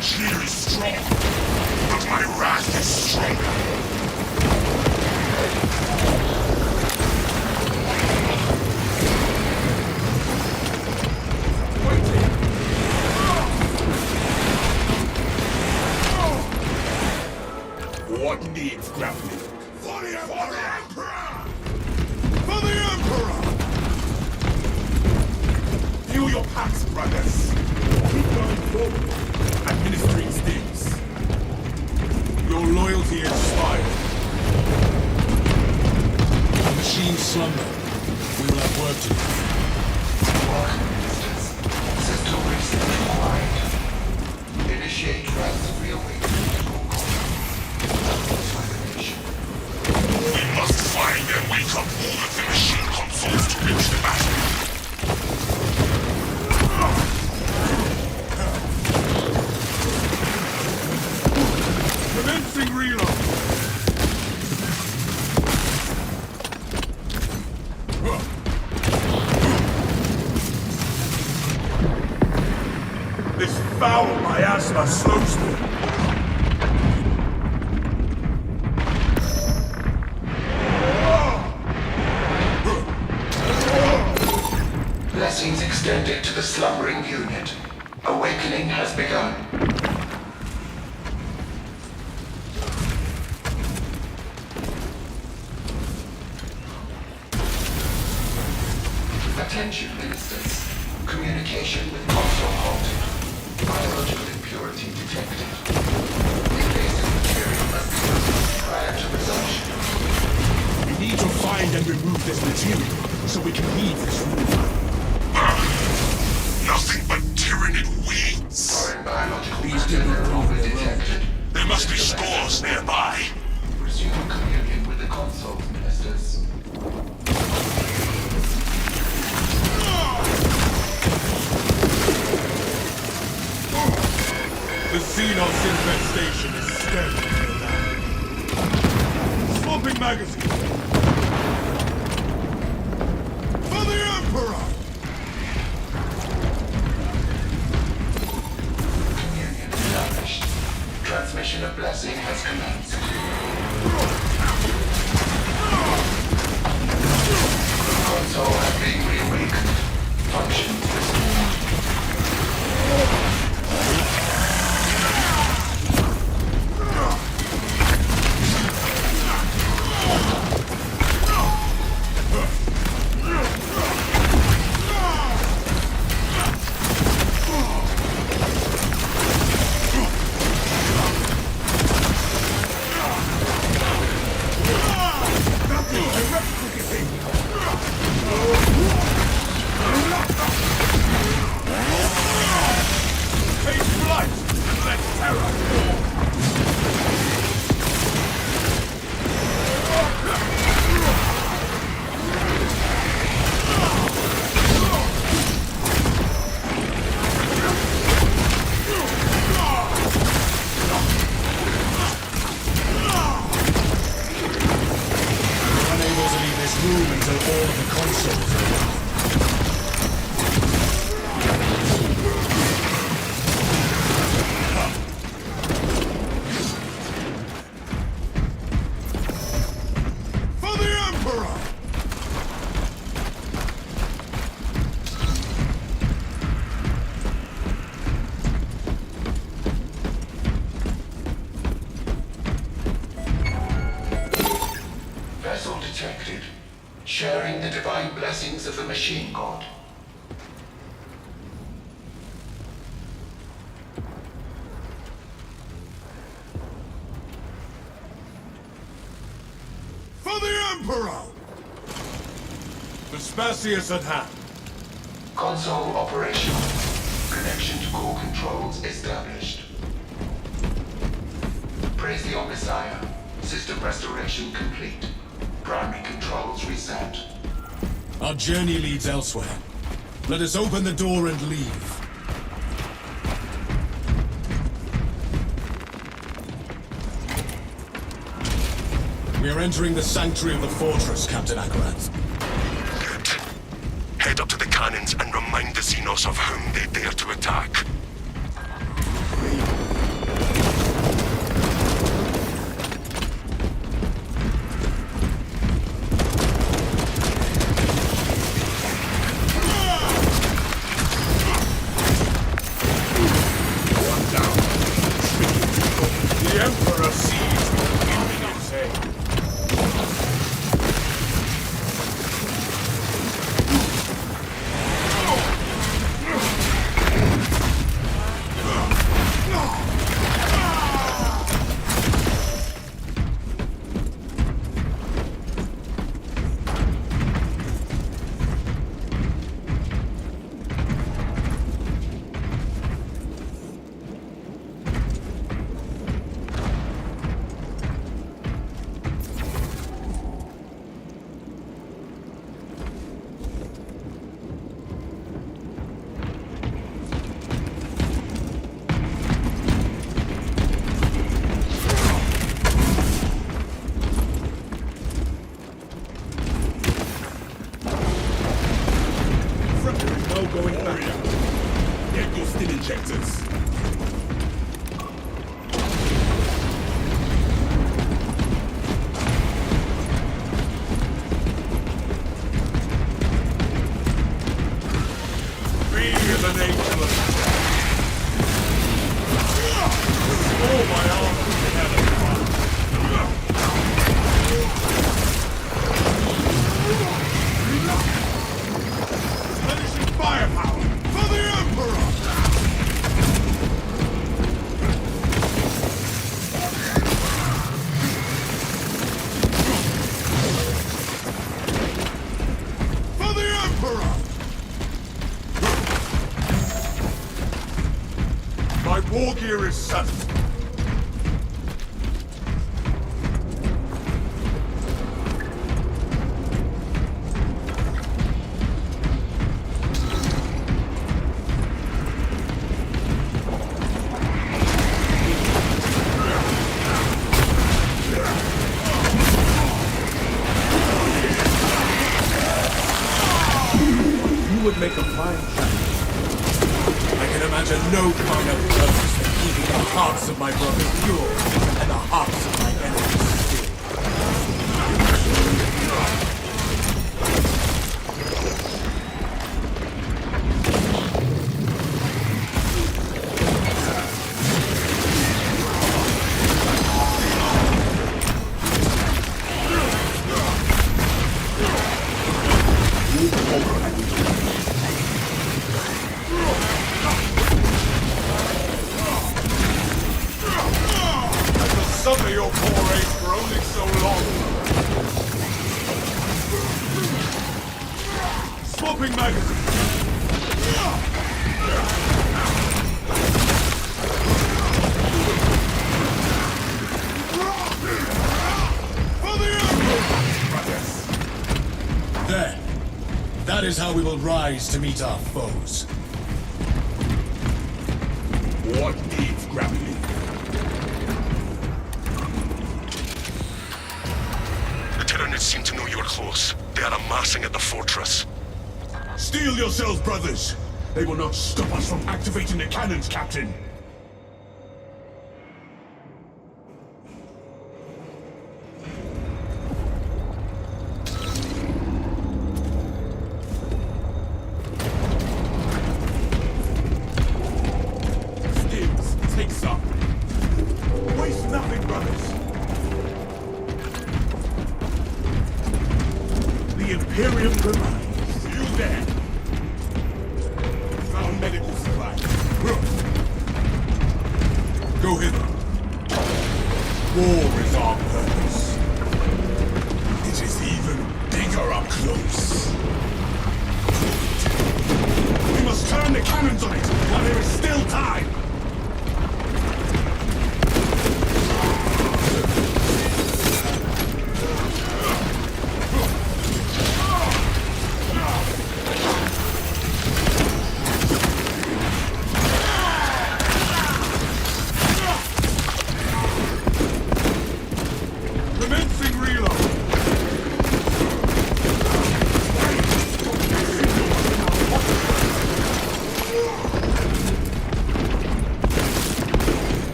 Here is strong, but my wrath is stronger. What needs grappling? For the Emperor! For the Emperor! Feel your packs, brothers. Keep going forward. Administering stings. Your loyalty inspired. The machines slumber. We will have work to do. Welcome, Ministers. System reset required. Initiate ransom reawakening at all costs. Termination. We must find and wake up all of the machine consoles to reach the battle. Commencing reload! This foul miasma slows me. Blessings extended to the slumbering unit. Awakening has begun. Attention, Ministers. Communication with console halted. Biological impurity detected. Invasive material must be removed prior to resumption. We need to find and remove this material so we can leave this room. Nothing but tyrannid weeds. Foreign biological Please matter do not no longer leave the room. detected. There must be stores nearby. Resume communion with the consoles, Ministers. The Xenos infestation is steady now. Swapping magazine. For the Emperor! Communion established. Transmission of blessing has commenced. Console has been reawakened. Functions restored. Detected. Sharing the divine blessings of the machine god. For the Emperor! Vespasius at hand. Console operational. Connection to core controls established. Praise the Messiah. System restoration complete. Primary controls reset. Our journey leads elsewhere. Let us open the door and leave. We We are entering the sanctuary of the fortress, Captain Akarat. Good. Head up to the cannons and remind the Xenos of whom they dare to attack. The Emperor sees what you say. No going back. Get your stim injectors. Be the nature of all my armor together. Finishing firepower for the Emperor! For the Emperor! My war gear is set. You would make a fine champion. I can imagine no finer purpose than keeping the hearts of my brothers pure and the hearts of my enemies still. Suffer your poor age for only so long. Swapping magazine. For the Emperor! There. That is how we will rise to meet our foes. What needs grappling? The Tyranids seem to know you're close. They are amassing at the fortress. Steel yourselves, brothers! They will not stop us from activating the cannons, Captain! Stims, take some. Waste nothing, brothers! The Imperium provides. You there! Found medical supplies. Go hither. War is our purpose. It is even bigger up close. We must turn the cannons on it while there is still time. Commencing reload!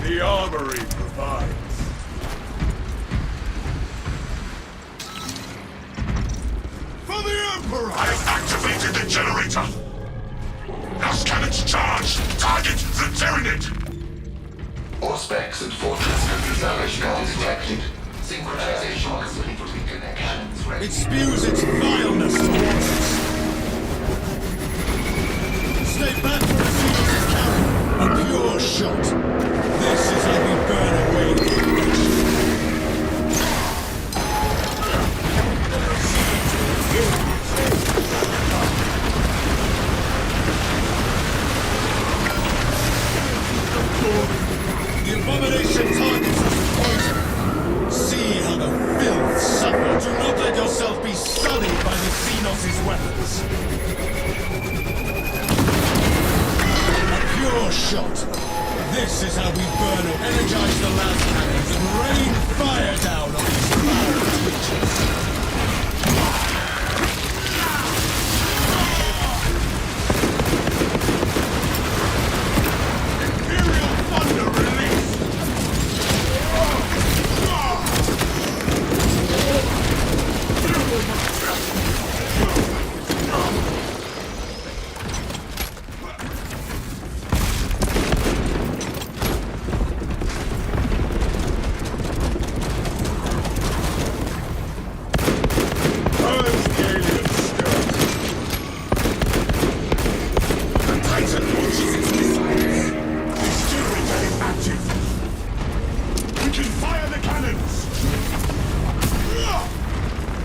The armory provides. For the Emperor! I have activated the generator. House cannons charged. Target the Tyranid. Auspex and Fortress installations detected. Synchronization complete. Cannons ready. It spews its vileness towards us. Stay back for a Xenos cannon. A pure shot. This is how we burn away the infection. The abomination targets us with poison. See how the filth suffer. Do not let yourself be sullied by the Xenos' weapons. A pure shot. This is how we burn it. Energize the las cannons and rain fire down on these foul creatures. Imperial thunder released!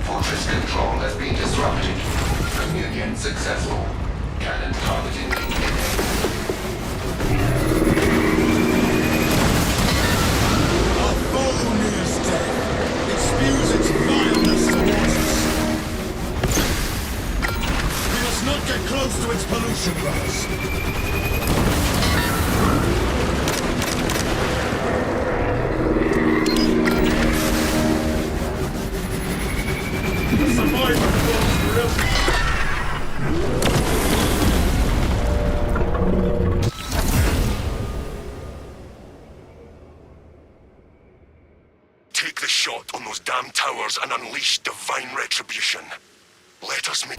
Fortress control has been disrupted. Communion successful. Cannon targeting engaged. Our foe nears death. It spews its vileness towards us. We must not get close to its pollution rods. The survivor goes brilliant. Take the shot on those damn towers and unleash divine retribution. Let us meet.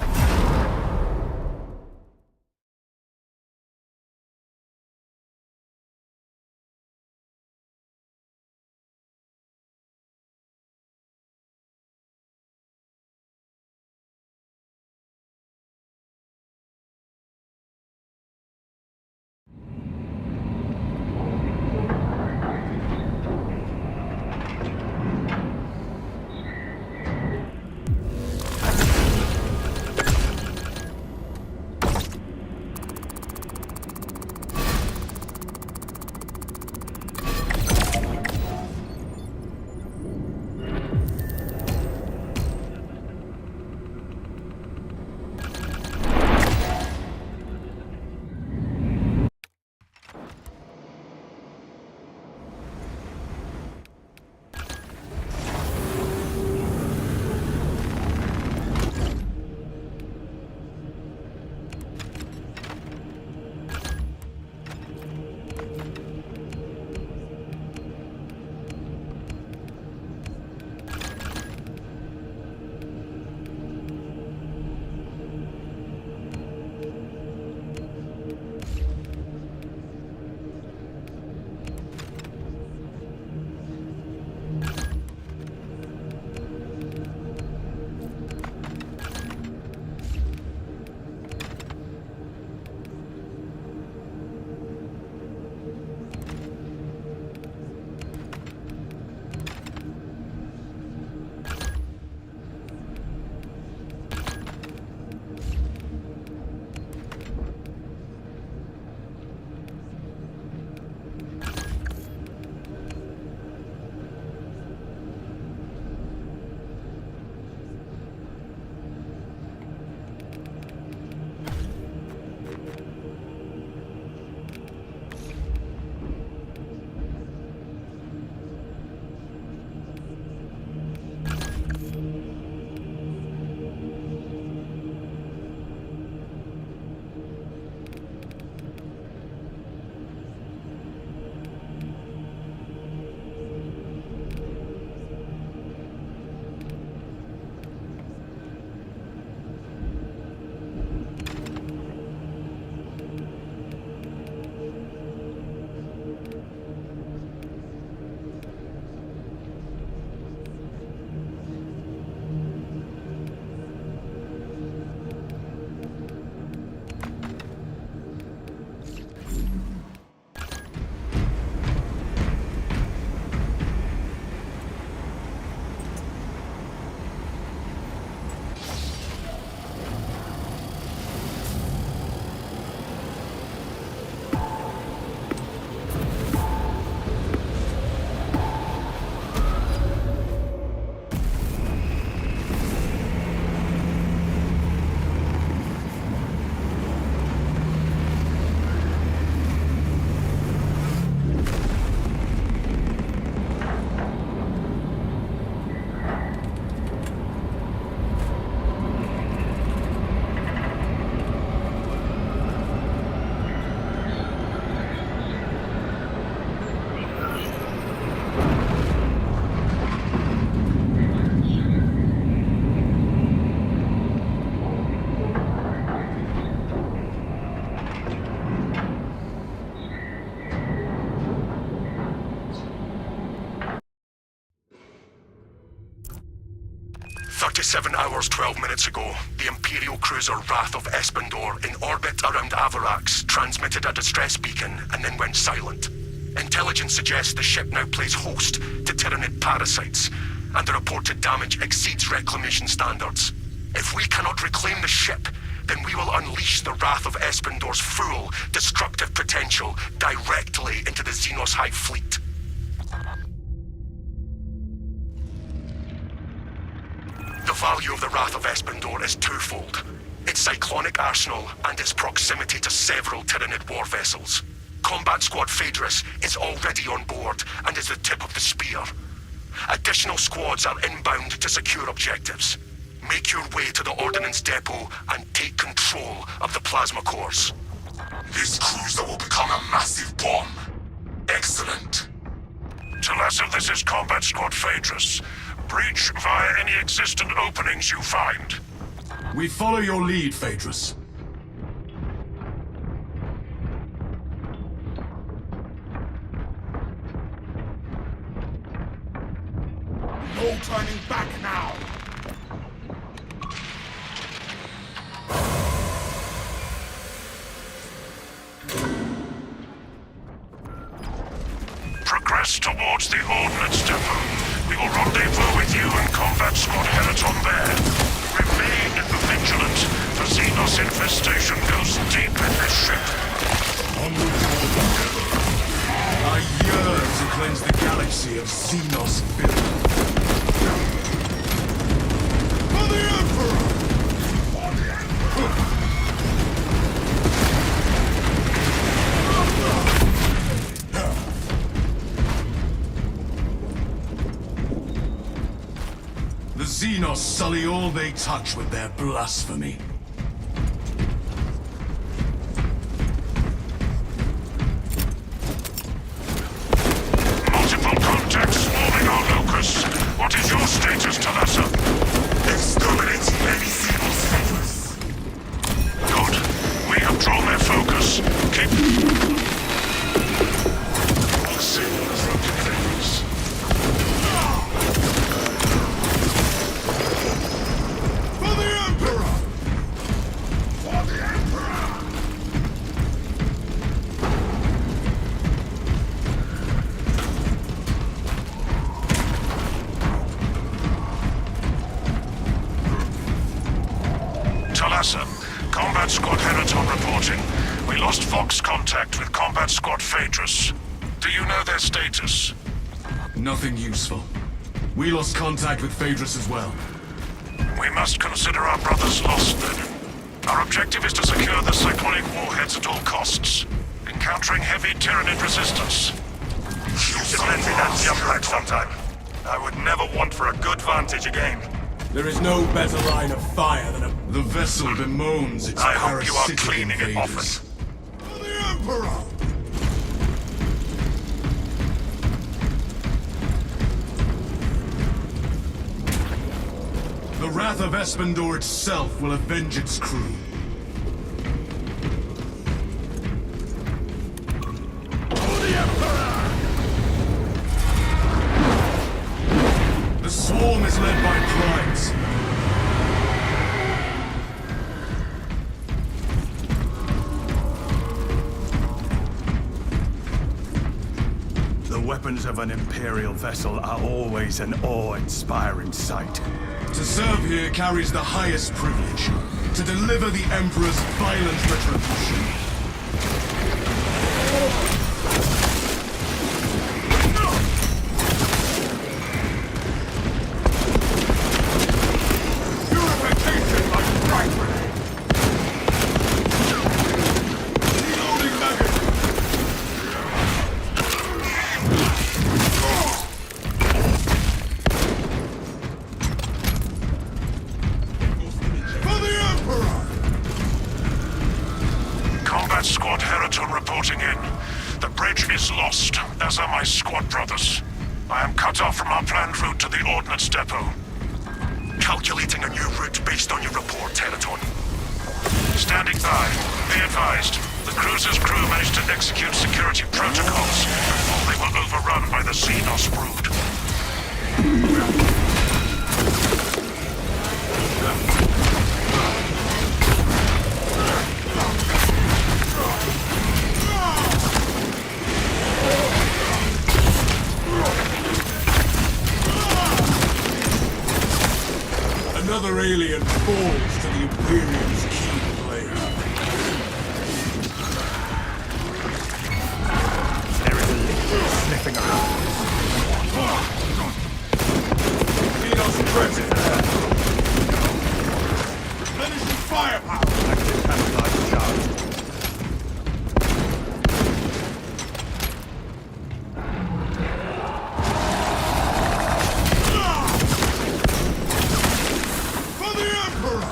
27 hours, 12 minutes ago, the Imperial cruiser Wrath of Espandor, in orbit around Avarax, transmitted a distress beacon and then went silent. Intelligence suggests the ship now plays host to Tyranid parasites, and the reported damage exceeds reclamation standards. If we cannot reclaim the ship, then we will unleash the Wrath of Espandor's full, destructive potential directly into the Xenos Hive fleet. The value of the Wrath of Espandor is twofold. Its cyclonic arsenal and its proximity to several Tyranid war vessels. Combat Squad Phaedrus is already on board and is the tip of the spear. Additional squads are inbound to secure objectives. Make your way to the Ordnance Depot and take control of the plasma cores. This cruiser will become a massive bomb. Excellent. Talassa, this is Combat Squad Phaedrus. Breach via any existent openings you find. We follow your lead, Phaedrus. No turning back now! Progress towards the Ordnance Depot. We will rendezvous with you and Combat Squad Heliton there. Remain vigilant. The Xenos infestation goes deep in this ship. Onward toward the I yearn to cleanse the galaxy of Xenos filth. For the Emperor! For the Emperor! The Xenos sully all they touch with their blasphemy. Multiple contacts swarming our locus. What is your status, Talassa? Exterminating any Xenos Phaedrus. Good. We have drawn their focus. Keep... All signals from Phaedrus. For the Emperor! For the Emperor! Talassa, Combat Squad Heliton reporting. We lost Vox contact with Combat Squad Phaedrus. Do you know their status? Nothing useful. We lost contact with Phaedrus as well. We must consider our brothers lost then. Our objective is to secure the cyclonic warheads at all costs. Encountering heavy Tyranid resistance. You should let me that jump back sometime. I would never want for a good vantage again. There is no better line of fire than a... The vessel bemoans its I hope you are parasitic cleaning it invaders. often. For the Emperor! The Wrath of Espandor itself will avenge its crew. For the Emperor! The swarm is led by primes. The weapons of an Imperial vessel are always an awe-inspiring sight. To serve here carries the highest privilege. To deliver the Emperor's violent retribution. Purification like bright grenade! Reloading magazine! For the Emperor! Combat Squad Heliton reporting in. The bridge is lost, as are my squad brothers. I am cut off from our planned route to the Ordnance Depot. Calculating a new route based on your report, Heliton. Standing by. Be advised. The cruiser's crew managed to execute security protocols before they were overrun by the Xenos brood. souls to the Imperium's key player. There is a liquid sniffing around. Xenos present. Replenishing firepower. Active camouflage charge. For the Emperor!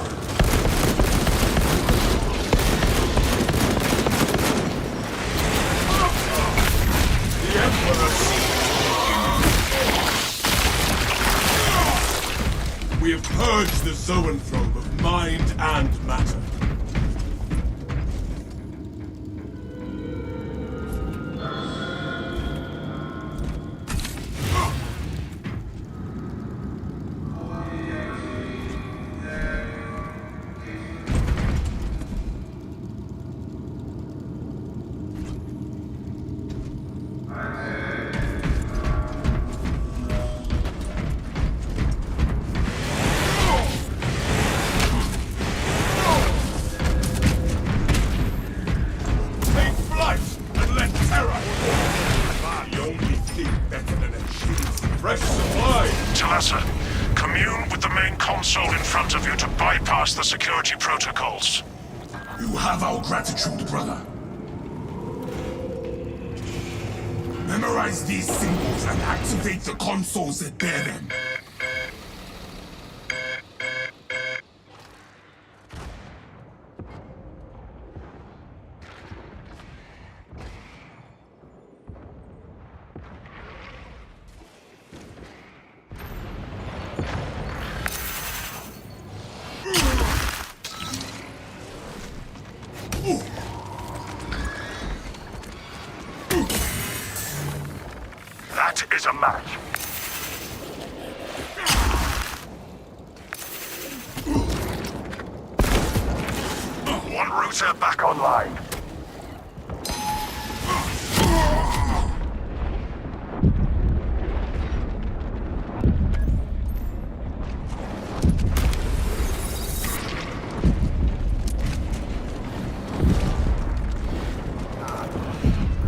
The Emperor! We have purged the zoanthrope of mind and matter. Take flight and let terror. The only thing better than a cheese fresh supply. Talassa, commune with the main console in front of you to bypass the security protocols. You have our gratitude, brother. Memorize these symbols and activate the consoles that bear them. That is a match. One router back online.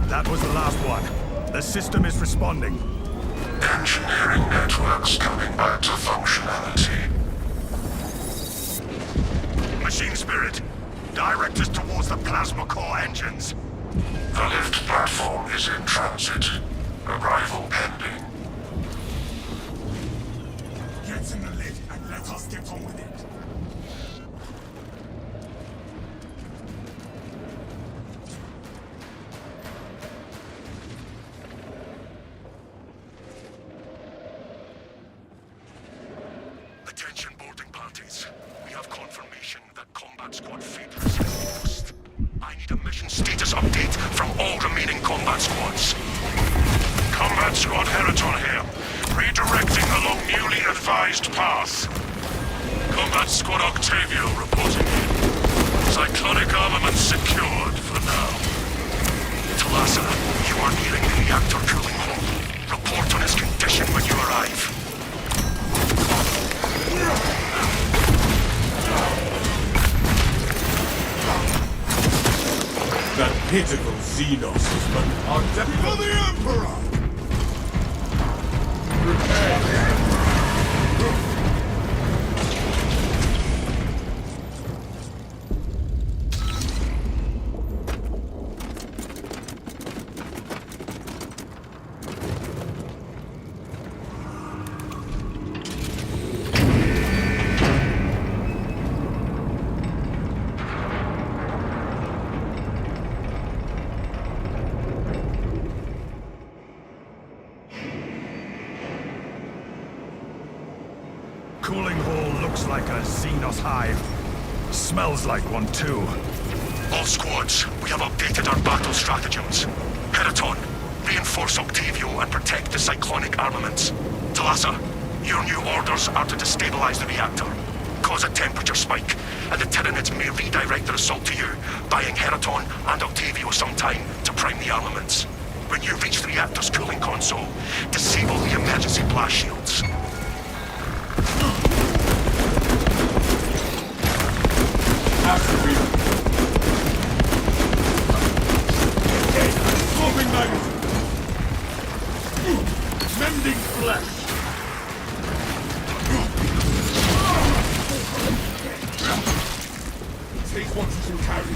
That was the last one. The system is responding. Engineering networks coming back to functionality. Machine Spirit, direct us towards the plasma core engines. The lift platform is in transit. Arrival pending. Get in the lift and let us get on with it. Attention boarding parties. We have confirmation that Combat Squad Phaedra is lost. I need a mission status update from all remaining combat squads. Combat Squad Heraton here, redirecting along newly advised path. Combat Squad Octavio reporting in. Cyclonic armament secured for now. Talassa, you are nearing the reactor cooling hole. Report on its condition when you arrive. That pitiful Xenos is but our death for the Emperor! Prepare! Cooling hole looks like a Xenos hive. Smells like one too. All squads, we have updated our battle stratagems. Heraton, reinforce Octavio and protect the cyclonic armaments. Talassa, your new orders are to destabilize the reactor, cause a temperature spike, and the Tyranids may redirect their assault to you, buying Heraton and Octavio some time to prime the armaments. When you reach the reactor's cooling console, disable the emergency blast shields. faster, Reaper. Okay, swapping magazine. Mending flesh. Take what you can carry.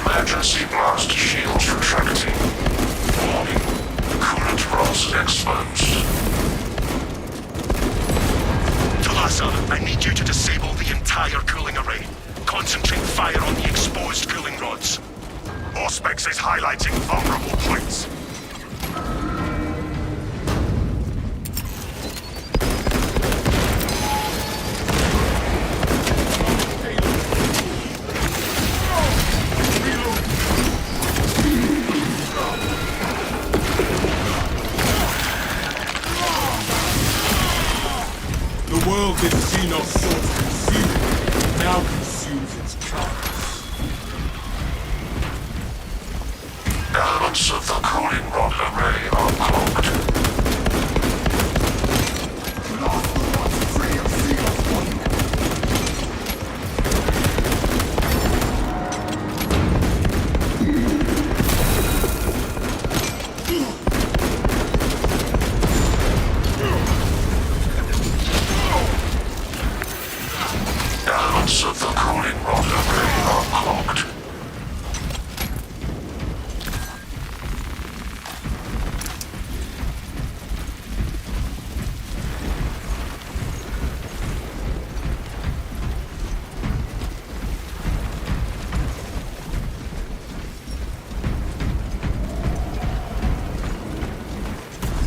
Emergency blast shields retracting. Warning. Coolant rods exposed. Talassa, I need you to disable the entire cooling array. Concentrate fire on the exposed cooling rods. Auspex is highlighting vulnerable points. The world that Xenos sought to consume now consumes its carcass. Elements of the cooling rod array are clogged. Elements of the cooling rod array are clogged.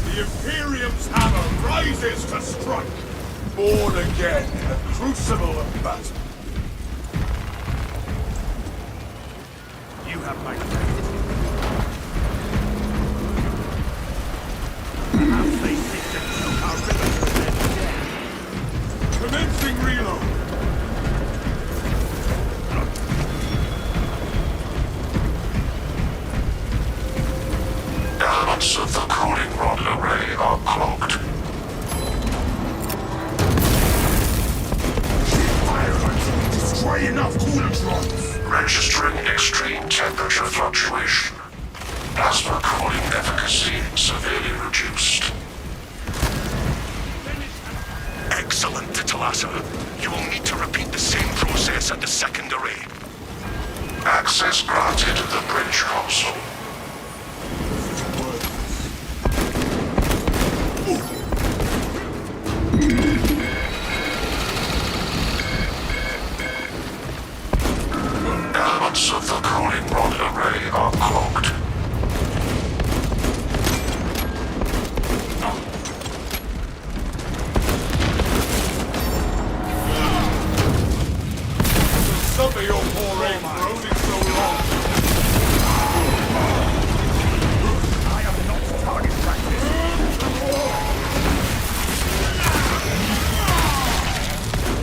The Imperium's hammer rises to strike. Born again in the crucible of battle. You have my credit. Perhaps they seek to choke our rivers with their dead. Commencing reload. Elements of the cooling rod array are clogged. Destroy enough coolant rods. Registering extreme temperature fluctuation. Plasma cooling efficacy severely reduced. Excellent, Talassa. You will need to repeat the same process at the second array. Access granted to the bridge console. Elements of the cooling rod array are clogged. Some of your poor aim for only so long. I am not target practice.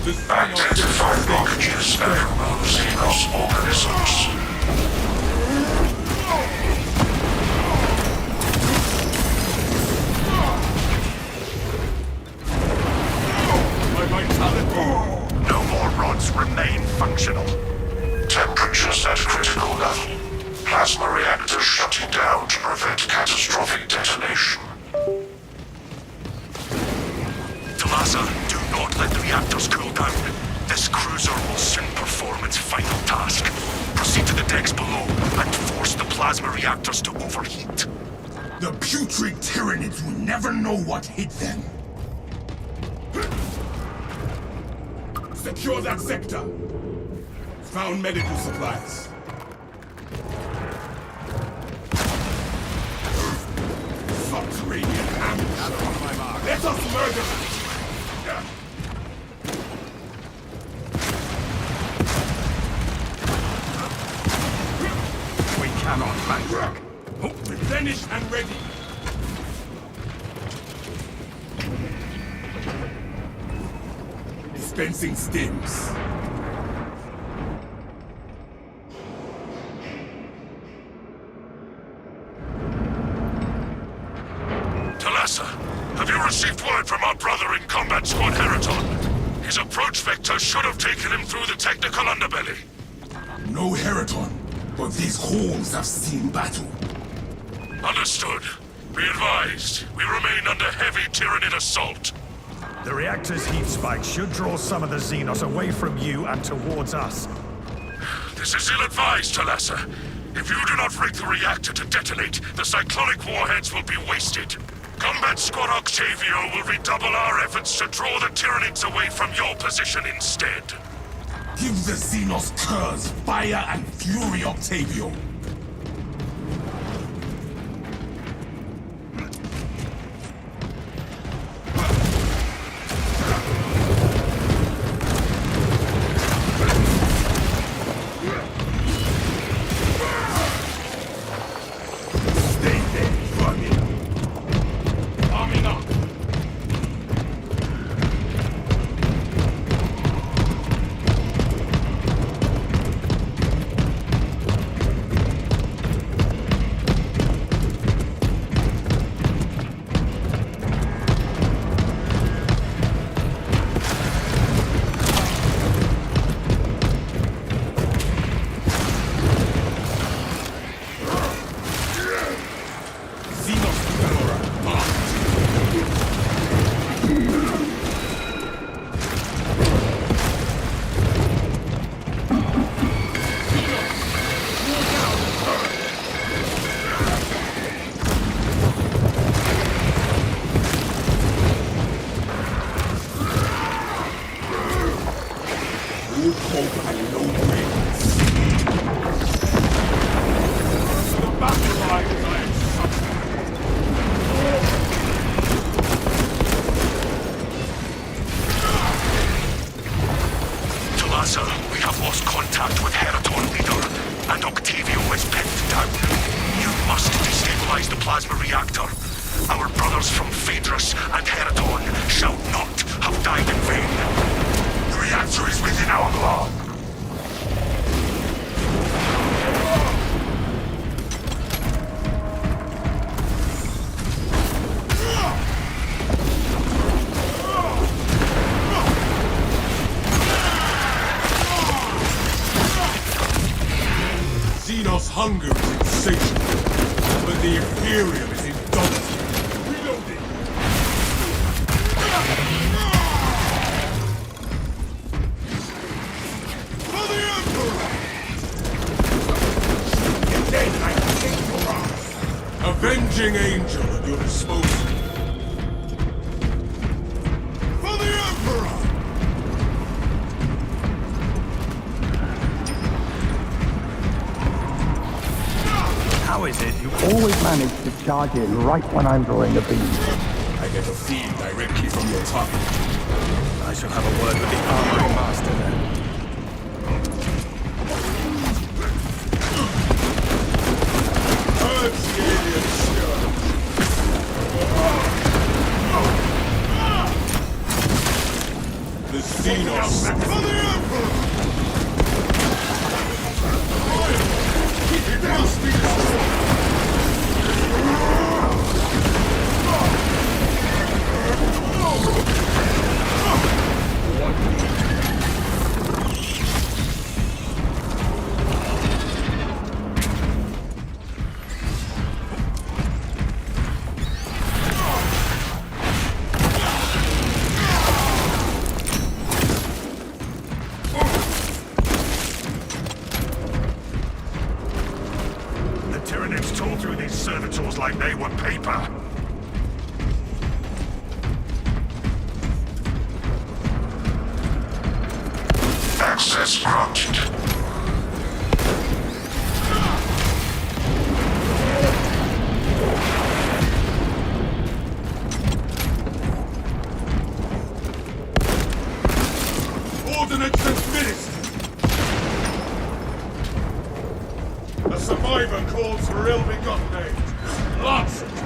The Identify blockages and remove Xenos organisms. My vitality. No more rods remain functional. Temperatures at critical level. Plasma reactors shutting down to prevent catastrophic detonation. Talassa, do not let the reactors cool down. This cruiser will soon perform its final task. Proceed to the decks below and force the plasma reactors to overheat. The putrid tyrannids will never know what hit them. Secure that sector. Found medical supplies. Subterranean ambush. Let us murder them. We cannot backtrack. Replenished and ready. Dispensing stims. Talassa, have you received word from our brother in Combat Squad Heraton? His approach vector should have taken him through the technical underbelly. No Heraton, but these holes have seen battle. Understood. Be advised, we remain under heavy Tyranid assault. The reactor's heat spike should draw some of the Xenos away from you and towards us. This is ill-advised, Talassa. If you do not rig the reactor to detonate, the cyclonic warheads will be wasted. Combat Squad Octavio will redouble our efforts to draw the Tyranids away from your position instead. Give the Xenos curs fire and fury, Octavio. We have lost contact with Heraton leader, and Octavio is pinned down. You must destabilize the plasma reactor. Our brothers from Phaedrus and Heraton shall not have died in vain. The reactor is within our blood. Xenos' hunger is insatiable, but the Imperium is indomitable. Reloading! For the Emperor! Then I take your arm. Avenging angel at your disposal. For the Emperor! How is it you Always manage to charge in right when I'm drawing a beam. I get a feed directly from your target. I shall have a word with the armoring master then. Purge the alien scourge. The Xenos for the Emperor! It must be destroyed! Tyranids tore through these servitors like they were paper. Access granted. Ordnance administered! A survivor calls for ill-begotten age. Lots of them.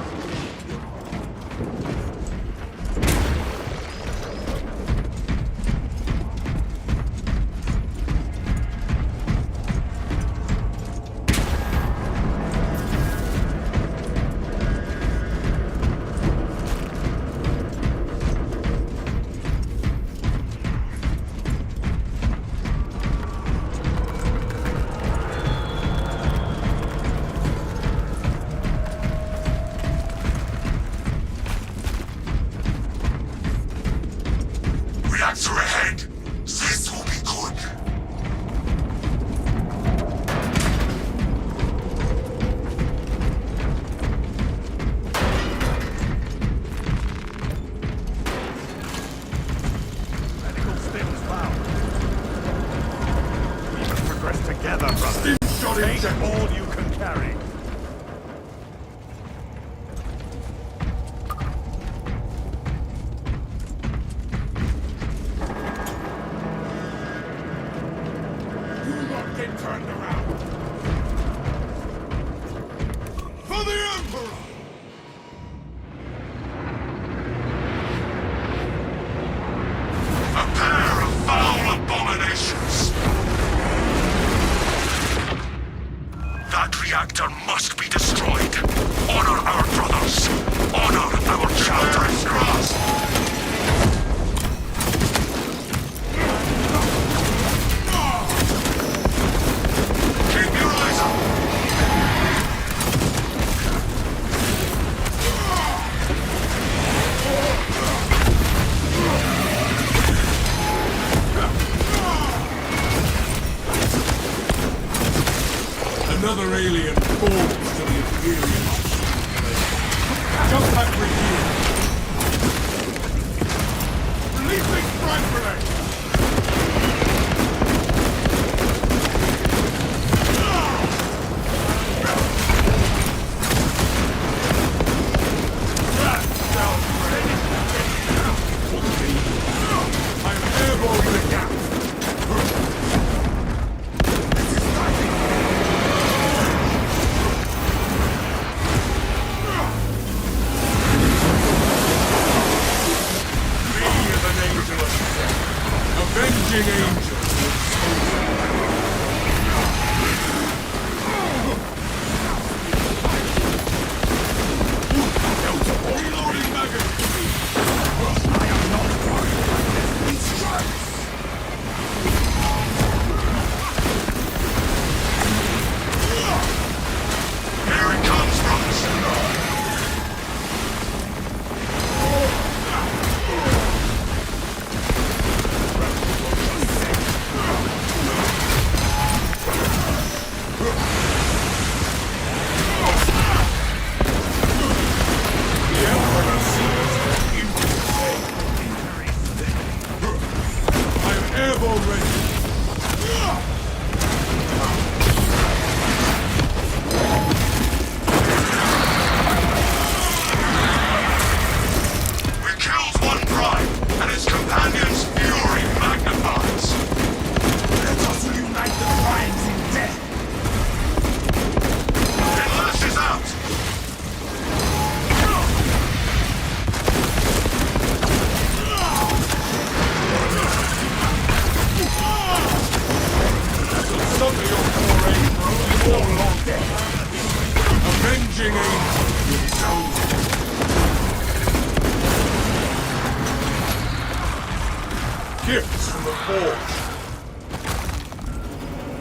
forge.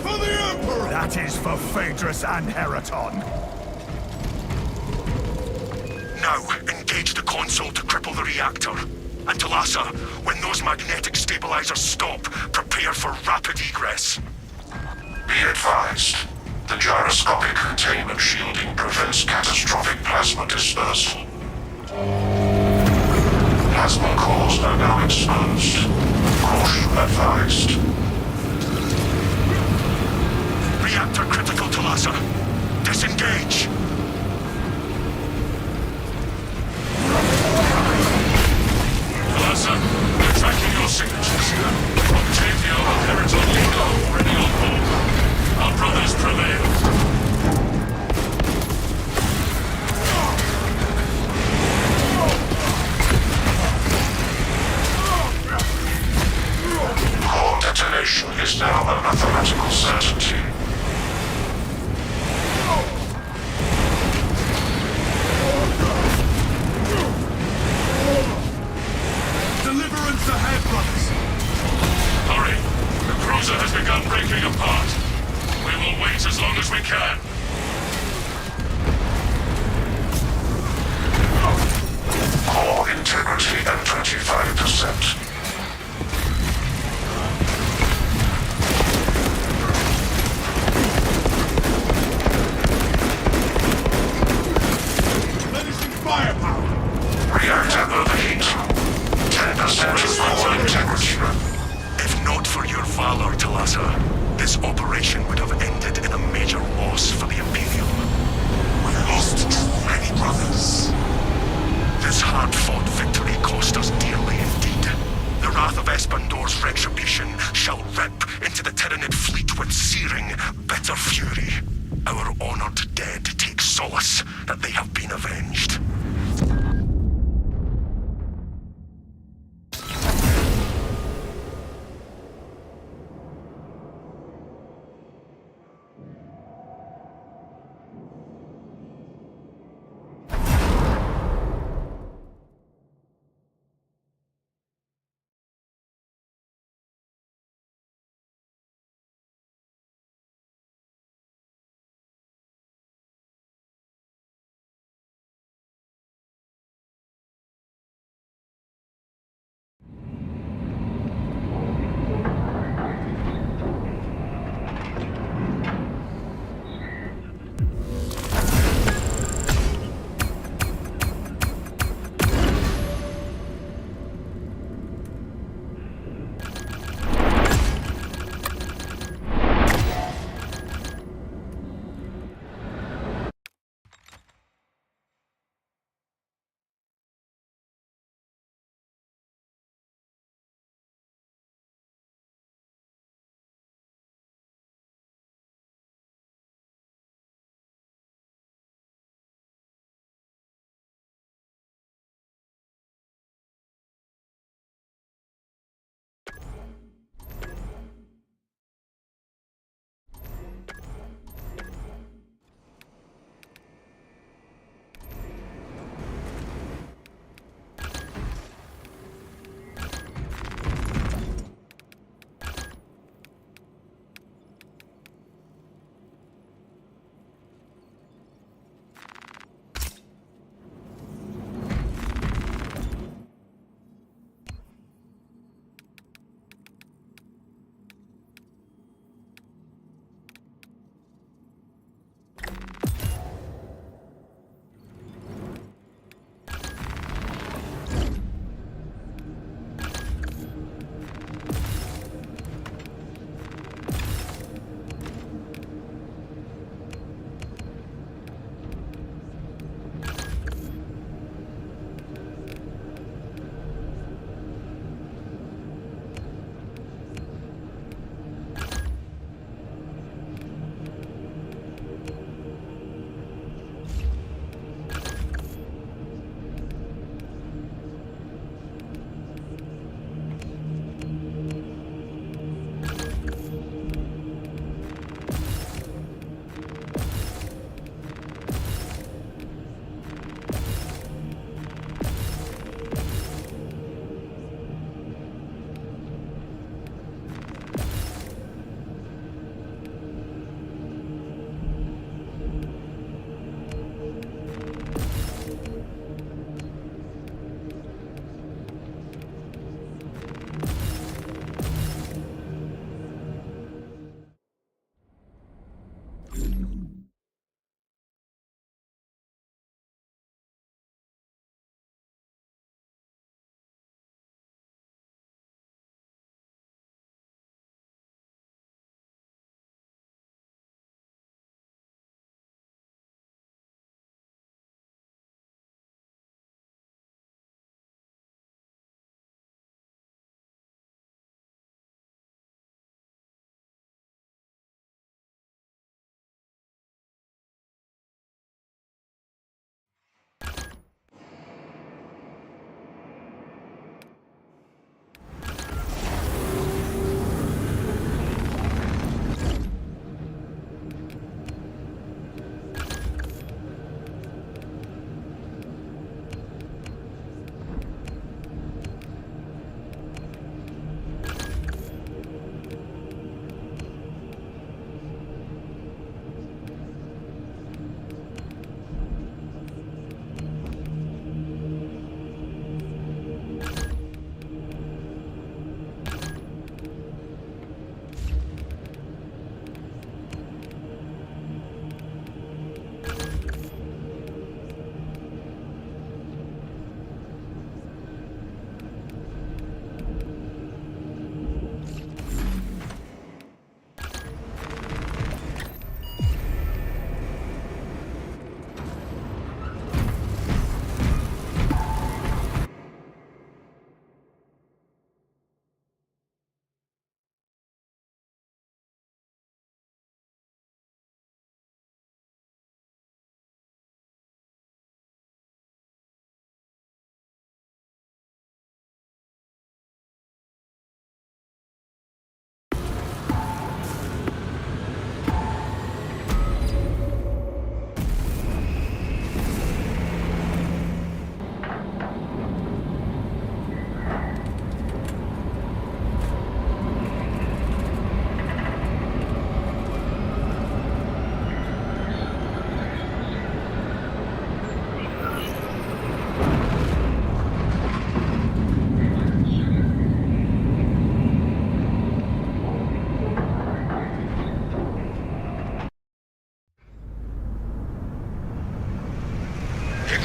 For the Emperor! That is for Phaedrus and Heraton. Now, engage the console to cripple the reactor. And Talassa, when those magnetic stabilizers stop, prepare for rapid egress. Be advised. The gyroscopic containment shielding prevents catastrophic plasma dispersal. Plasma cores are now exposed. Caution advised. Reactor critical, Talassa. Disengage. Talassa, we're tracking your signatures. Octavio and Heraton Liga already on board. Our brothers prevail. Core detonation is now a mathematical certainty.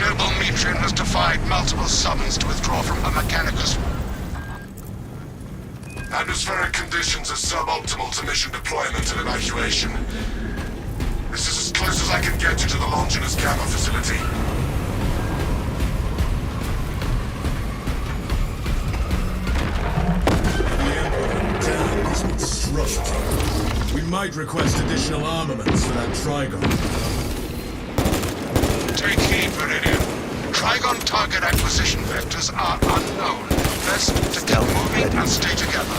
Noble Metrian has defied multiple summons to withdraw from her Mechanicus. Atmospheric conditions are suboptimal to mission deployment and evacuation. This is as close as I can get you to the Longinus Gamma facility. We might request additional armaments for that Trigon. Take heed, Viridian. Trigon target acquisition vectors are unknown. Best to keep moving and stay together.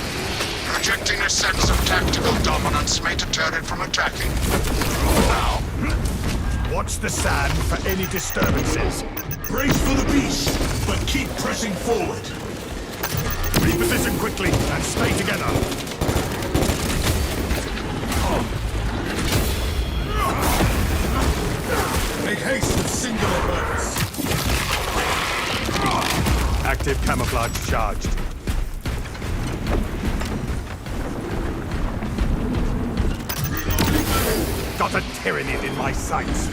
Projecting a sense of tactical dominance may deter it from attacking. Now, Watch the sand for any disturbances. Brace for the beast, but keep pressing forward. Reposition quickly and stay together. Make haste with singular purpose. Active camouflage charged. Got a Tyrannid in my sights.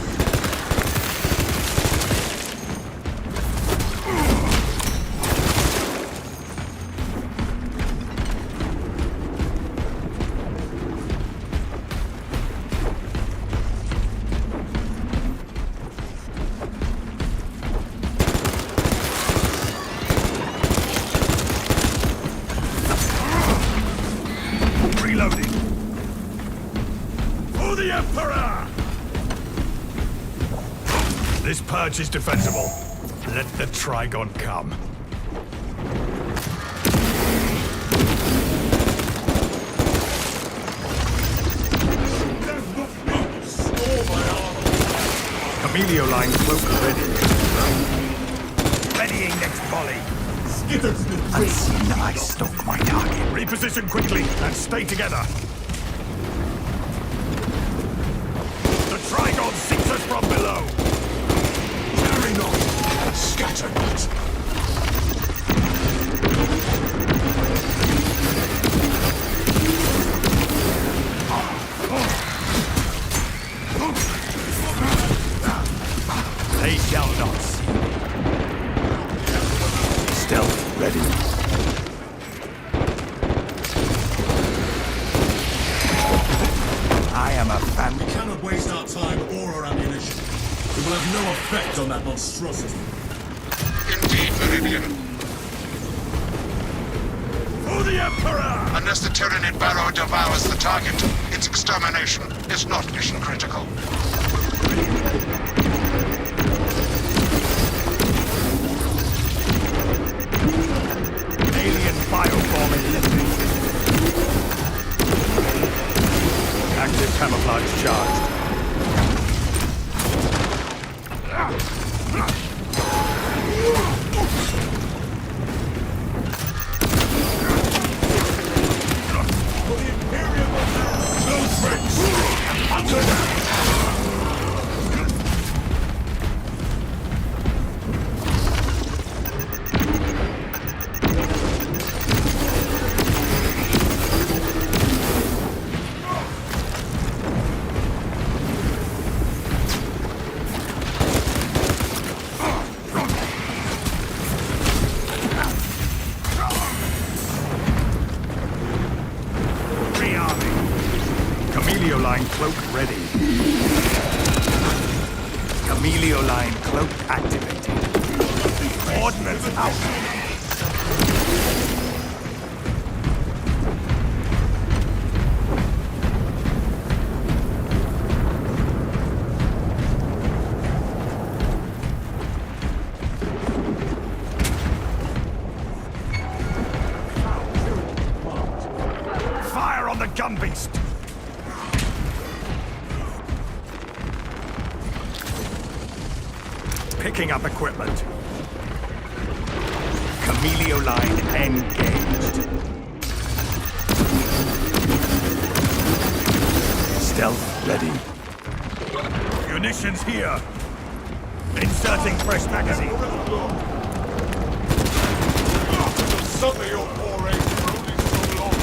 Reloading. For the Emperor! This perch is defensible. Let the Trigon come. Emilio line cloak ready. Readying next volley. Unseen, I stalk my target. Reposition quickly and stay together. The Trigon seeks us from below. Carry not, scatter not. They shall not see. Stealth ready. I am a fan. We cannot waste our time or our ammunition. It will have no effect on that monstrosity. indeed, Viridian. For the Emperor! Unless the Tyrannid Barrow devours the target, its extermination is not mission critical. Alien bioform eliminated. Active camouflage charged. Camelio line cloak ready. Camelio line cloak activated. Ordnance out. Fire on the gun beast! Picking up equipment. Camelio line engaged. Stealth ready. Munitions here. Inserting fresh magazine. Suffer your foray for only so long.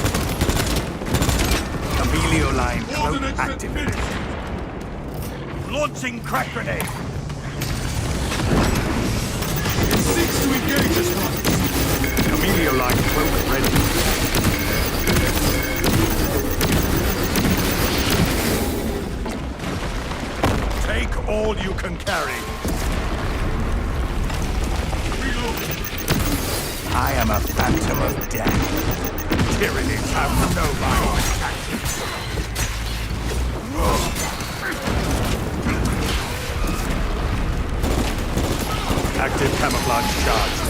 Camelio line cloak Ordnance at activated. finish. Launching crack grenade. Amelio line cloak ready. Take all you can carry. I am a phantom of death. Tyranids have no violent tactics. Active camouflage charged.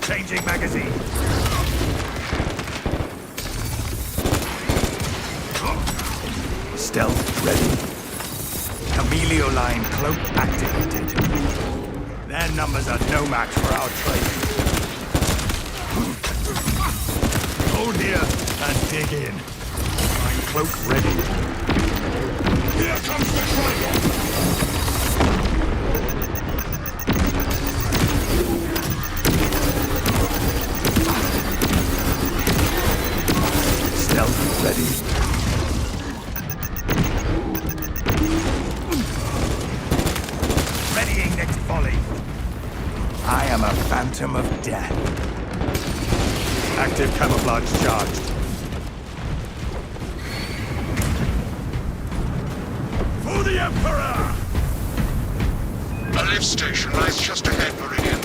Changing magazine. Stealth ready. Camelio line cloak activated. Their numbers are no match for our training. Hold here and dig in. Line cloak ready. Here comes the Trigon! Stealth ready. Readying next volley. I am a phantom of death. Active camouflage charged. For the Emperor! A lift station lies just ahead, Meridian.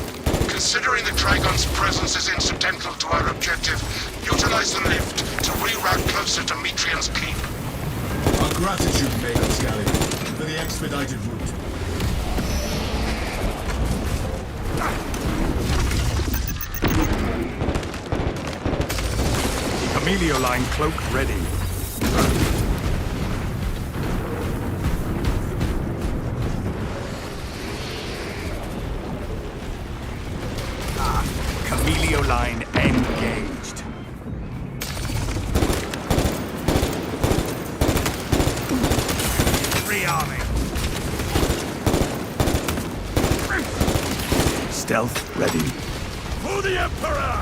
Considering the Trigon's presence is incidental to our objective, utilize the lift to reroute closer to Metrian's keep. Our gratitude, Mayor Scally, for the expedited route. Amelio line cloak ready. Camelio line engaged. Rearming. Stealth ready. For the Emperor!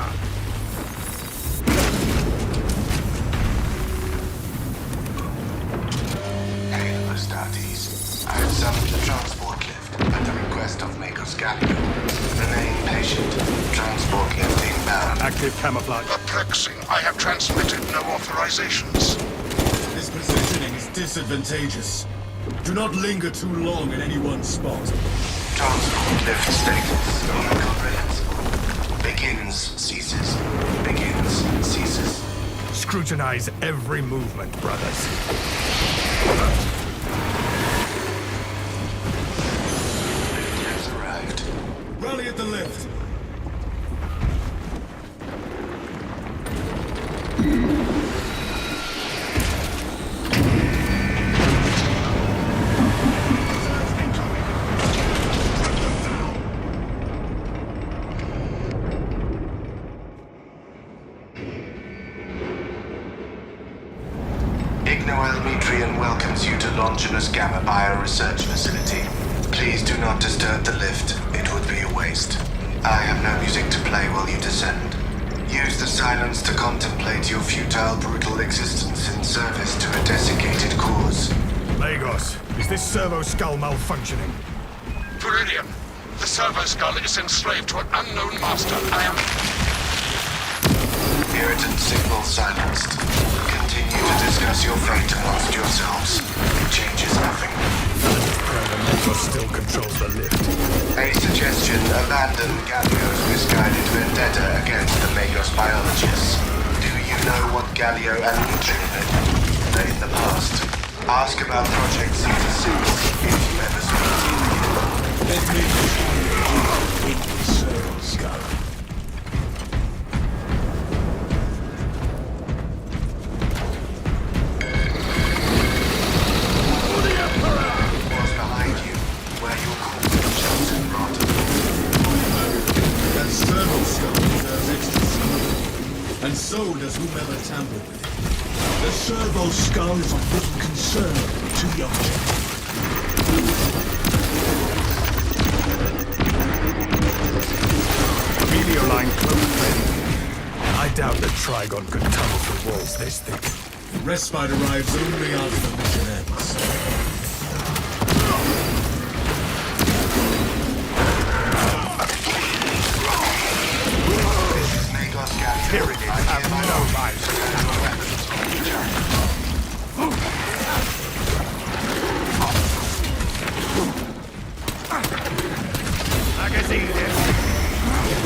Hail, Astartes. I have summoned the transport lift at the request of Makos Gallium. Remain patient. Transport lift inbound. Active camouflage. Perplexing. I have transmitted no authorizations. This positioning is disadvantageous. Do not linger too long in any one spot. Transport lift status incomprehensible. Begins, ceases. Begins, ceases. Scrutinize every movement, brothers. Lift has arrived. Rally at the lift. Ignoel Metrian welcomes you to Longinus Gamma Bioresearch Facility. Please do not disturb the lift. It would be a waste. I have no music to play while you descend. Use the silence to contemplate your futile, brutal existence in service to a desiccated cause. Lagos, is this servo skull malfunctioning? Meridian, the servo skull is enslaved to an unknown master. I am... Irritant signal silenced. Continue to discuss your fate amongst yourselves. It changes nothing. Lagos still controls the lift. A suggestion: abandon Gallio's misguided vendetta against the Magos biologists. Do you know what Gallio and Metrian did in the past? Ask about Project Caesar 6 if you ever speak to him. Let me in the servo skull. Was behind you, where your corpse Johnson brought. That servo skull deserves ecstasy. And so does whomever tampered with it. The servo skull is of little concern to the object. Amelio line close ready. I doubt that Trigon could tunnel through walls this thick. Respite arrives only after the mission ends. Tyranids have no lives. Magazine in.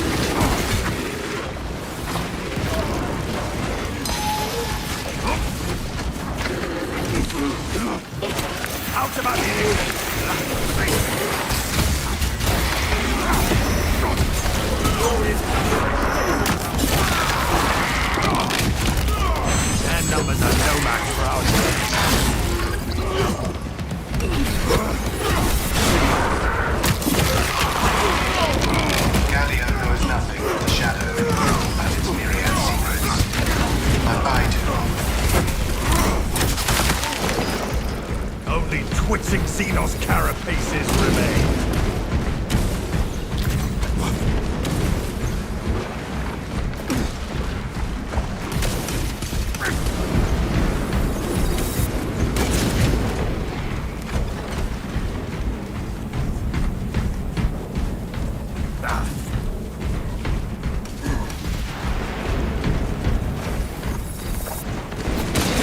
Out of ammunition! Their numbers are no match for ours. Galio knows nothing of the Shadow and its myriad secrets. But I do. Only twitching Xenos carapaces remain.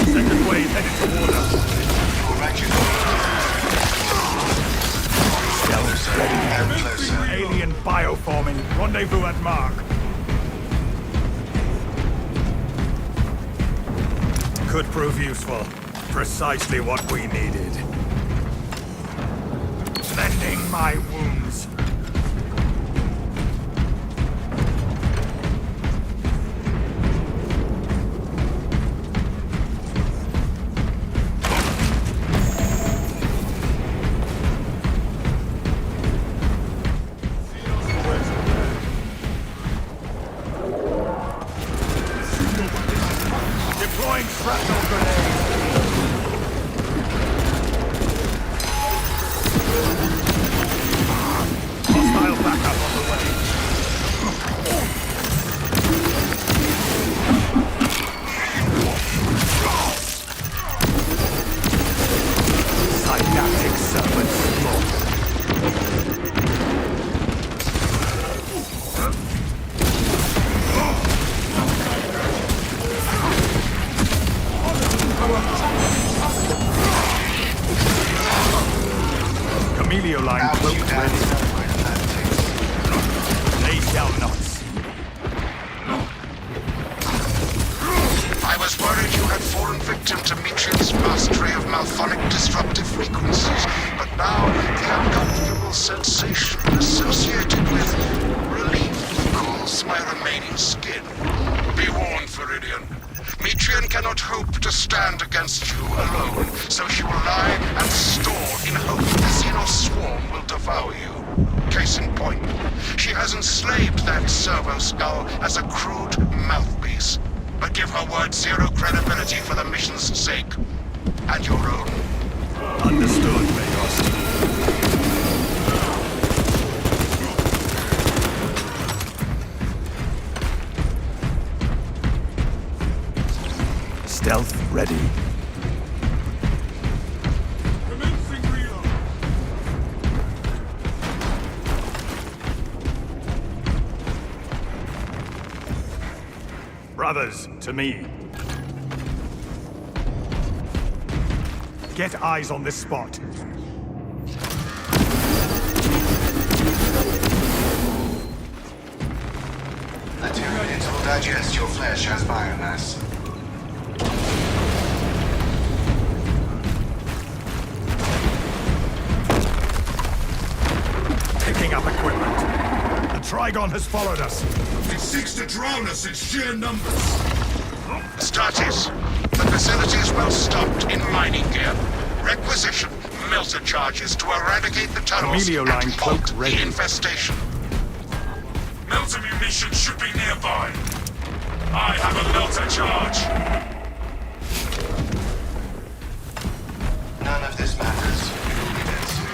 Second wave headed toward us. You're right, you Stealth ready. Ever closer. Alien bioforming. Rendezvous at mark. Could prove useful. Precisely what we needed. Mending my wounds. Deploying shrapnel grenade. Hostile backup on the way. Synaptic serpent smoke. Camelio line How would you cloaked dare ready. know where that takes? They shall not see. I was worried you had fallen victim to Mitrian's mastery of malphonic disruptive frequencies, but now the uncomfortable sensation associated with relief cools my remaining skin. Be warned, Viridian. Mitrian cannot hope to stand against you alone, so she will lie and store in hope the Xenos swarm will devour you. Case in point, she has enslaved that servo skull as a crude mouthpiece. But give her word zero credibility for the mission's sake. And your own. Understood, Mayos. Stealth ready. Commencing reload. Brothers, to me. Get eyes on this spot. The Tyranids will digest your flesh as biomass. Picking up equipment. The Trigon has followed us. It seeks to drown us in sheer numbers. Status. The facility is well stocked in mining gear. Requisition melter charges to eradicate the tunnels Camelio and line halt cloak the ready. infestation. Melter munitions should be nearby. I have a melter charge. None of this matters. We will be dead soon.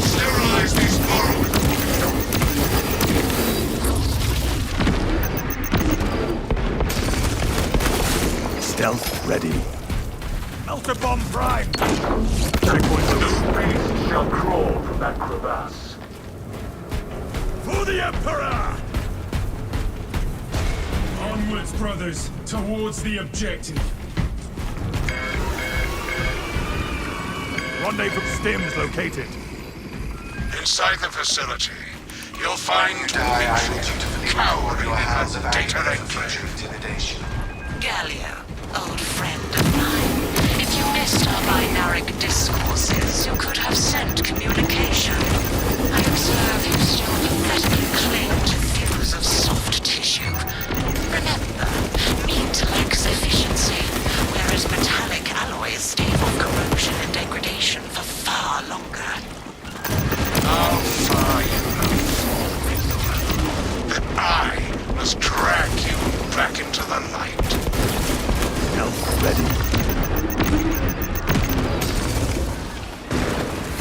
Sterilize these borrowed. Stealth ready. Melter bomb prime! Checkpoint located. Beast shall crawl from that crevasse. For the Emperor! Onwards, brothers, towards the objective. Rendezvous stims located. Inside the facility, you'll find I need you to flee cowering your hands of data anger for entry. future intimidation. Galio, old friend of mine. If you missed our binaric discourses, you could have sent communication. I observe you still pathetically cling to views of soft tissue. Remember, meat lacks efficiency, whereas metallic alloys stave off corrosion and degradation for far longer. How far you have fallen, that I must drag you back into the light. Stealth ready.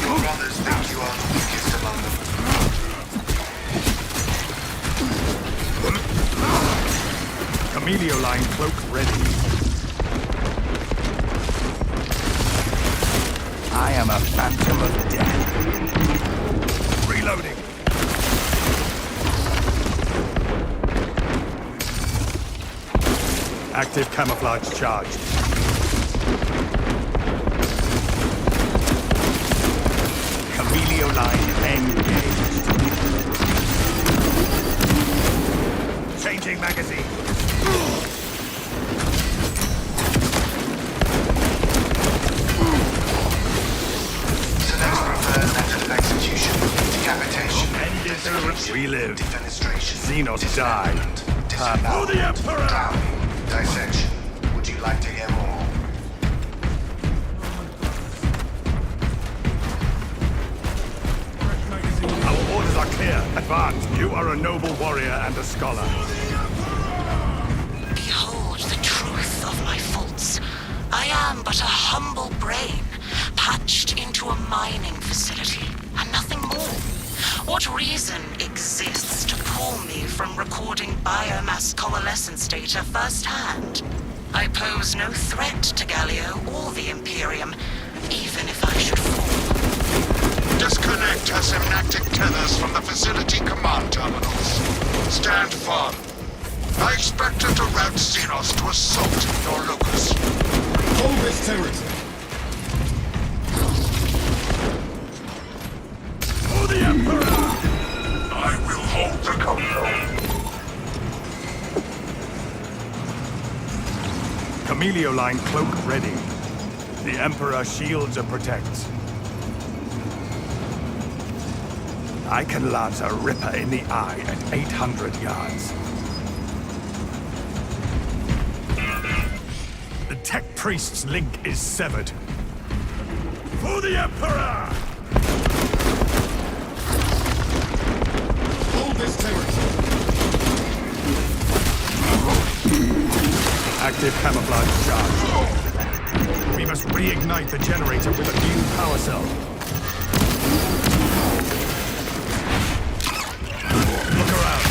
Your brothers think you are the weakest among them. Camelio line cloak ready. I am a phantom of death. Reloading. Active camouflage charged. Camelio line engaged. Changing magazine. Select preferred method of execution. Decapitation. Relive. Defenestration. Xenos die. Dismemberment. For the Emperor! Drowning. Dissection. Would you like to hear more? Our orders are clear. Advance. You are a noble warrior and a scholar. Behold the truth of my faults. I am but a humble brain, patched into a mining facility, and nothing more. What reason exists to pull me from recording biomass coalescence data firsthand? I pose no threat to Galio or the Imperium, even if I should fall. Disconnect her synaptic tethers from the facility command terminals. Stand firm. I expect her to route Xenos to assault your locus. Hold this territory. For the Emperor! I will hold the control. Camelio line cloak ready. The Emperor shields and protects. I can lance a ripper in the eye at 800 yards. The Tech Priest's link is severed. For the Emperor! Hold this territory. Active camouflage charge. We must reignite the generator with a new power cell. Look around.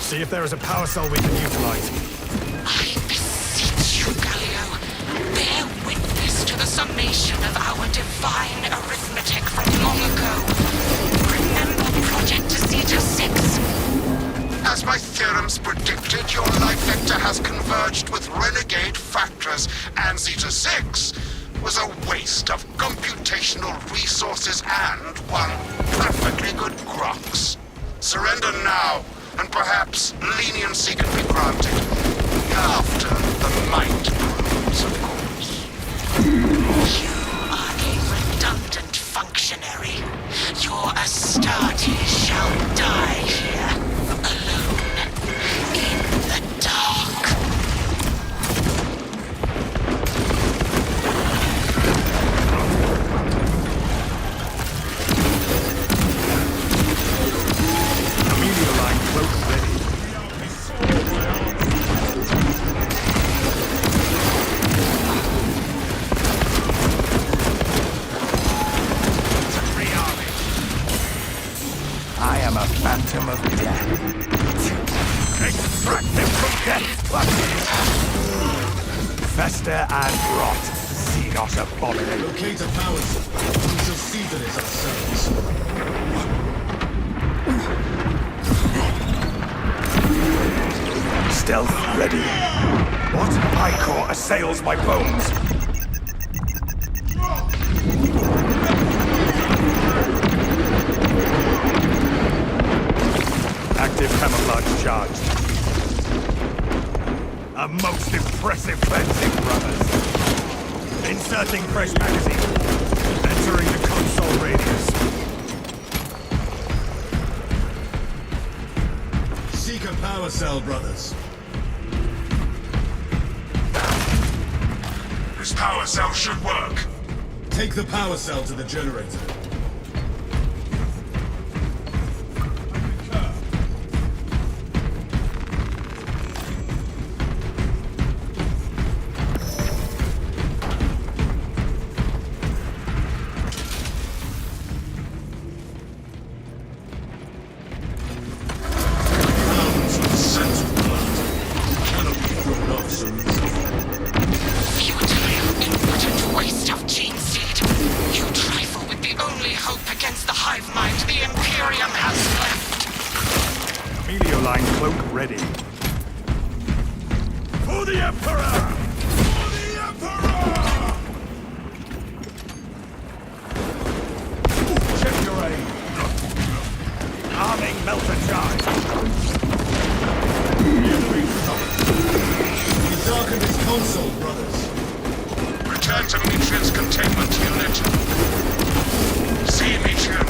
See if there is a power cell we can utilize. I beseech you, Galio. Bear witness to the summation of our divine arithmetic from long ago. Remember Project Zeta 6? As my theorems predicted, your life vector has converged with renegade factors, and Zeta 6 was a waste of computational resources and one perfectly good Grox. Surrender now, and perhaps leniency can be granted. After the mind proves, of course. You are a redundant functionary. Your Astartes shall die here, alone, in the dark. Camelio line cloak ready. I am a phantom of death. Extract them from death! Fester and rot. Xenos abomination. Locate a power supply. We shall see to this ourselves. Stealth ready. What? Ichor assails my bones. Active camouflage charged. A most impressive cleansing, brothers. Inserting fresh magazine. Entering the console radius. Seek a power cell, brothers. This power cell should work. Take the power cell to the generator. Ready. For the Emperor! For the Emperor! Check your aim. Arming melter charge. We darken this console, brothers. Return to Metrian's containment unit. See, Metrian,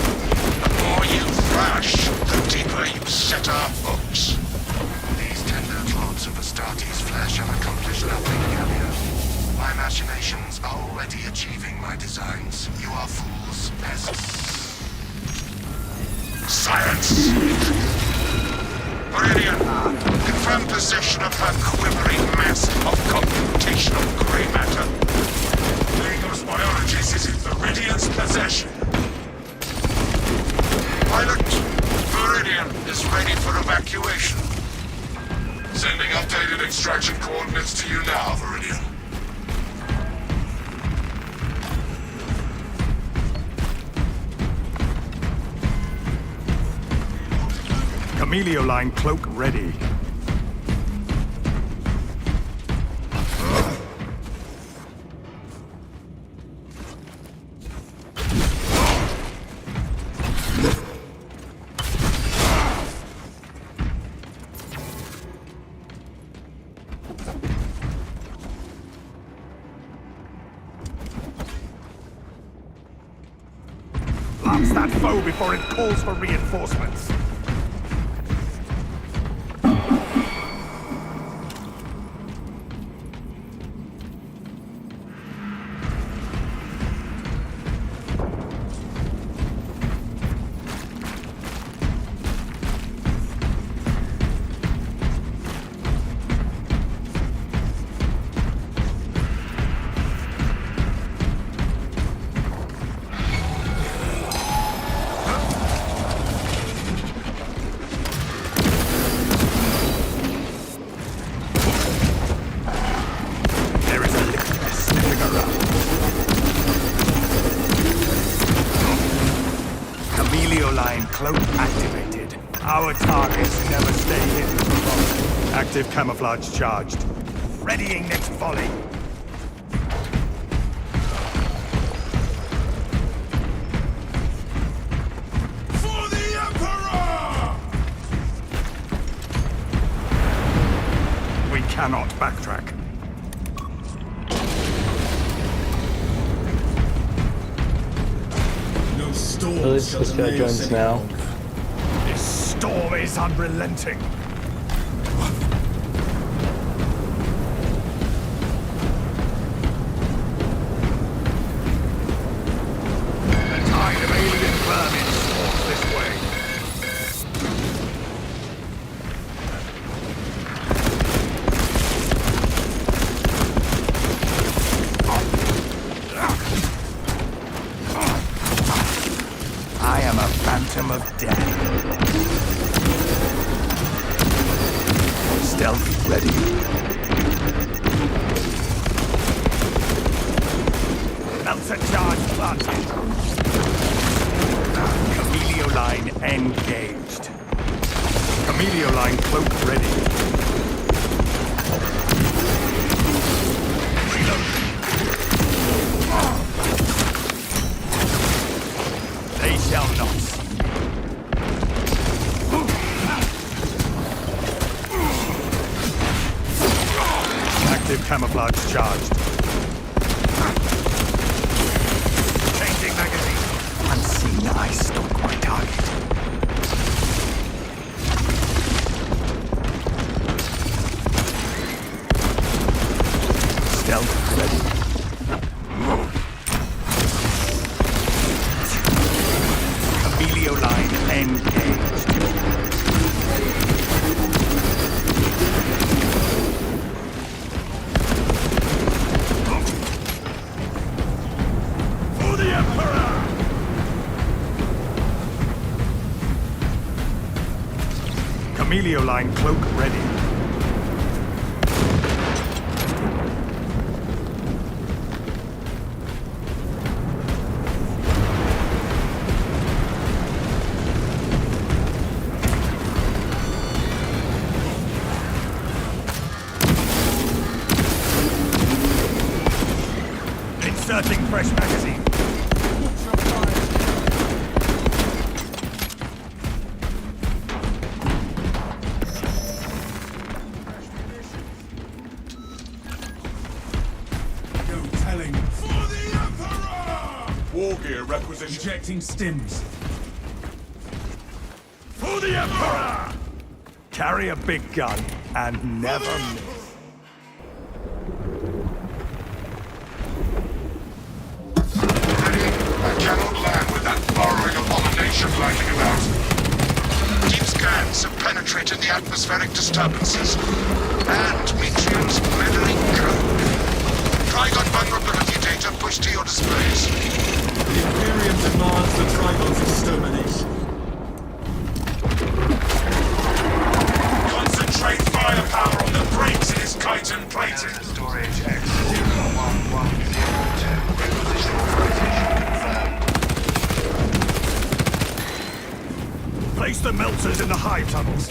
the more you thrash, the deeper you set our hooks. These tender clods of Astartes' flesh have accomplished nothing, Gallia. My machinations are already achieving my designs. You are fools, peasants. Science! Meridian, confirm possession of her quivering mass of computational grey matter. Legos Biologist is in Viridian's possession. Pilot, Meridian is ready for evacuation. Sending updated extraction coordinates to you now, Viridian. Camelio line cloak ready. Lance that foe before it calls for reinforcements. Cloak activated. Our targets never stay hidden for long. Active camouflage charged. Readying next volley. For the Emperor! We cannot backtrack. This guy joins now. This storm is unrelenting. The tide of alien vermin swarms this way. I am a phantom of death. Stealth ready. Melter charge planted. Camelio line engaged. Camelio line cloak ready. They shall not see. Active camouflage charged. Changing magazine. Unseen, I stalk my target. Stealth ready. Camelio line engaged. For the Emperor! Camelio line cloak ready. Inserting fresh magazine. No telling. For the Emperor! War gear requisition. Ejecting stims. For the Emperor! Carry a big gun and never miss. I cannot land with that burrowing abomination flying about. Deep scans have penetrated the atmospheric disturbances and Metrium's meddling code. Trigon vulnerability data pushed to your displays. The Imperium demands the Trigon's extermination. Concentrate firepower on the brakes in his chitin plating. Storage X-0110. Requisition authorization confirmed. Place the melters in the hive tunnels.